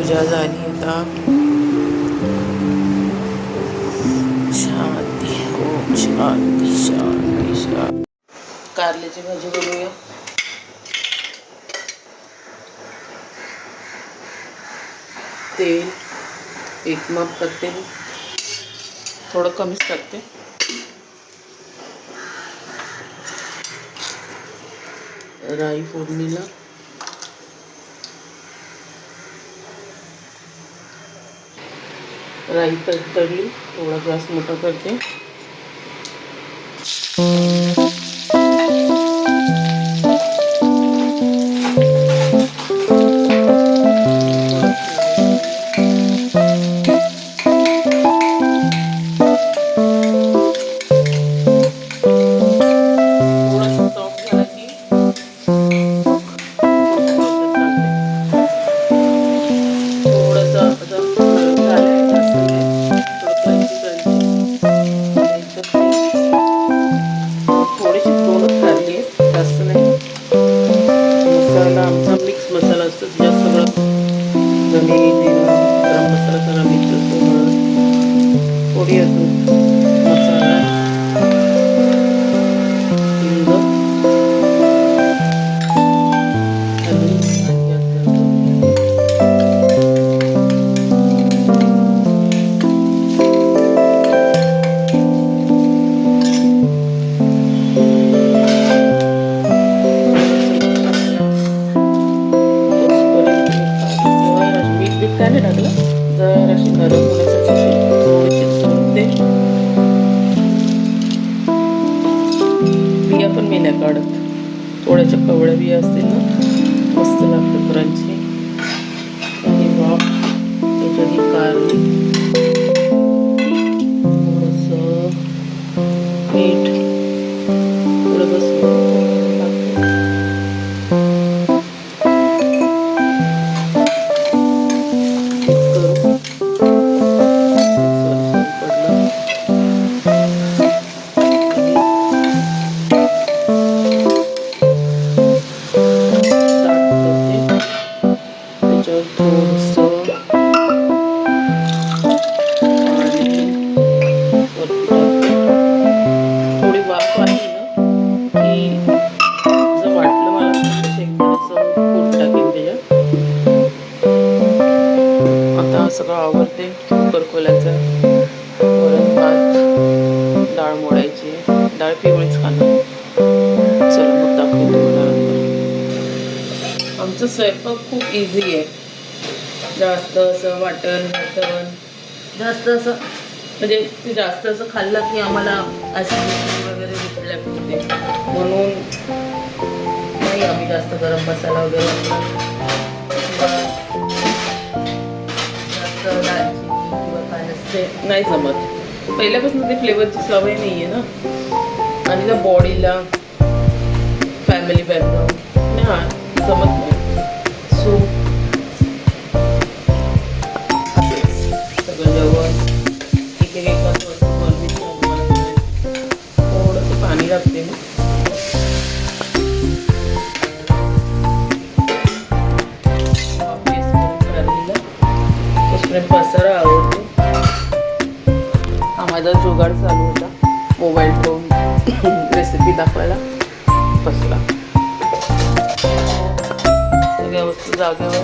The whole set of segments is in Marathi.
पूजा झाली आता. शांती ओम शांती शांती शांती. कारल्याची भाजी बनवूया. तेल एक माप टाकते, थोडं कमीच टाकते. राई फोडणीला. राई तडतडली, थोडा गॅस मोठा करते. बिया पण मी नाही काढत, थोड्याच्या कवळ्या बिया असतील ना, मस्त लागतं क्रंची. आणि वाफ त्याच्यात कारली, थोडंसं मीठ, थोडं बस सगळं आवडते. कुकर खोलायचा, वरण भात, डाळ मोडायची. डाळ पिवळीच खाणार. चला मग दाखवते तुम्हाला. आमचं स्वयंपाक खूप इझी आहे. जास्त असं वाटण जास्त असं म्हणजे ते जास्त असं खाल्लं की आम्हाला ॲसिडिटी वगैरे रिफ्लेक्ट होते, म्हणून नाही आम्ही जास्त गरम मसाला वगैरे नाही जमत. पहिल्यापासून ते फ्लेवरची सवय नाही आहे ना, आणि त्या बॉडीला फॅमिली बॅकग्राऊंड हा जमत नाही. सो सगळं जेवण एक एक थोडंसं पाणी लागते मी. पसारा आवडतो. हा माझा जुगाड चालू होता, मोबाईल ठेवून रेसिपी दाखवायला बसला. सगळ्या वस्तू जागेवर.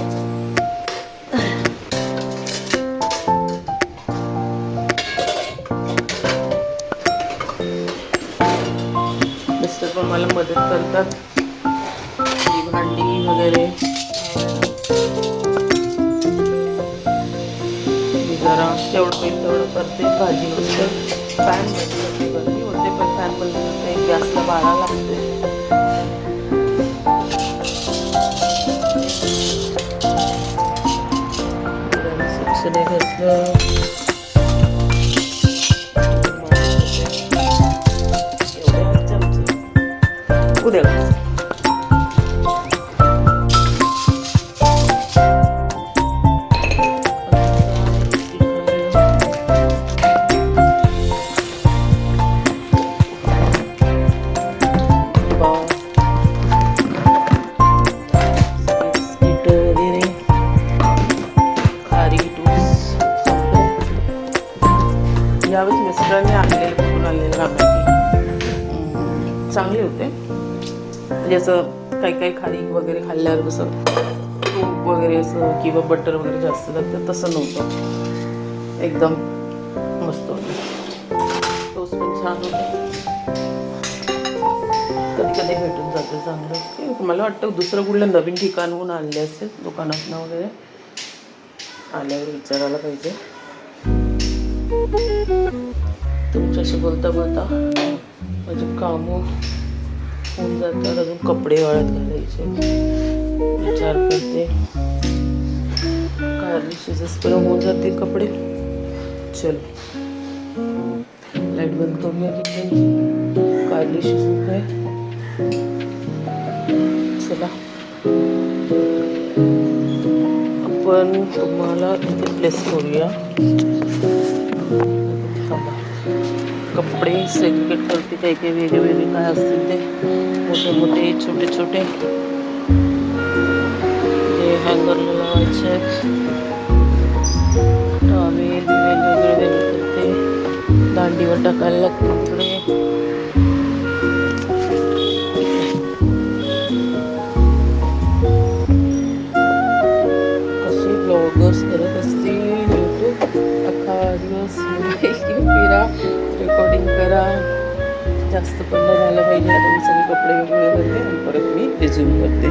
मिस्टर पण मला मदत करतात, भांडी वगैरे. जरा जेवढं होईल तेवढं करते. भाजी नुसतं पॅनमध्ये गर्दी होते, पण पॅनमध्ये गॅसला बाळा लागते. सुटसुने घेतलं. एवढे चमचे उद्या होते, म्हणजे असं काही काही खारीक वगैरे खाल्ल्यावर कसं तूप वगैरे असं किंवा बटर वगैरे जास्त लागतं तसं नव्हतं, एकदम मस्त होतं. टोस्ट पण छान होतं. कधी कधी भेटून जातं चांगलं. मला वाटतं दुसरं कुठलं नवीन ठिकाणहून आणले असेल दुकानातनं वगैरे, आल्यावर विचारायला पाहिजे. तुमच्याशी बोलता बोलता माझे कामं होऊन जातात. अजून कपडे वाळत घालायचे विचार करते. कारली शिजेसपर्यंत होऊन जातील कपडे. चल लाईट बंद करूया किचनची. कारली शिजून काय चला आपण तुम्हाला इथे प्लेस करूया. कपडे सेग्रिगेट करते, काही काही वेगळे वेगळे काय असतील ते, मोठे मोठे छोटे छोटे जे हँगरला लावायचे आहेत. टॉवेल वेगवेगळे वेगळे करते. दांडीवर टाकायला लागते इकडे. कसे ब्लॉगर्स करत असतील यूट्यूब, अख्खा दिवस मोबाईल फिरा, रेकॉर्डिंग करा. जास्त पण नाही झालं पाहिजे. आता मी सगळे कपडे वेगळे करते आणि परत मी रिझ्यूम करते.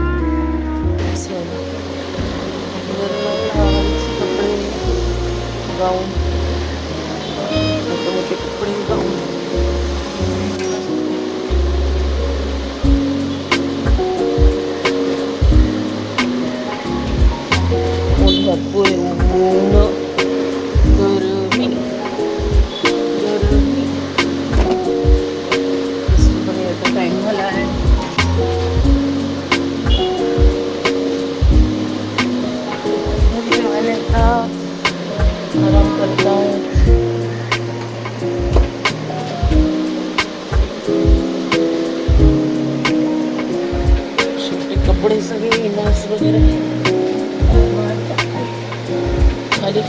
कपडे गाऊन, मोठे मोठे कपडे गाऊन. ऊन भरपूर ऊन, गरमी गरमी. पण याचा टाईम झाला आहे. आराम करतात. शेवटी कपडे सगळे इनास वगैरे खाली.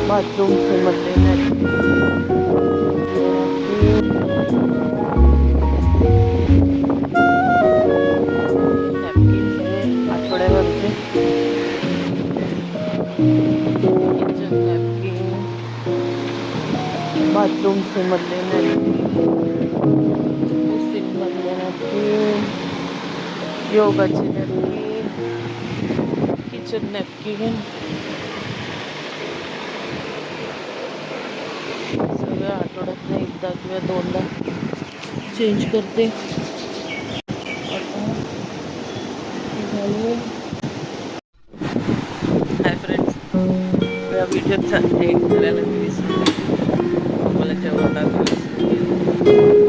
बाथरूम से मधले आठवड्यावरचे किचन नॅपकिन, बाथरूम से मधले नॅपकिन, मधले नॅपकिन, योगाचे नॅपकिन, किचन नॅपकिन. सगळ्या आठवड्यातनं एकदा किंवा दोनदा चेंज करते. हाय फ्रेंड्स, या व्हिडिओचा एंड करायला मी विसरले. मला जेवण टाकायला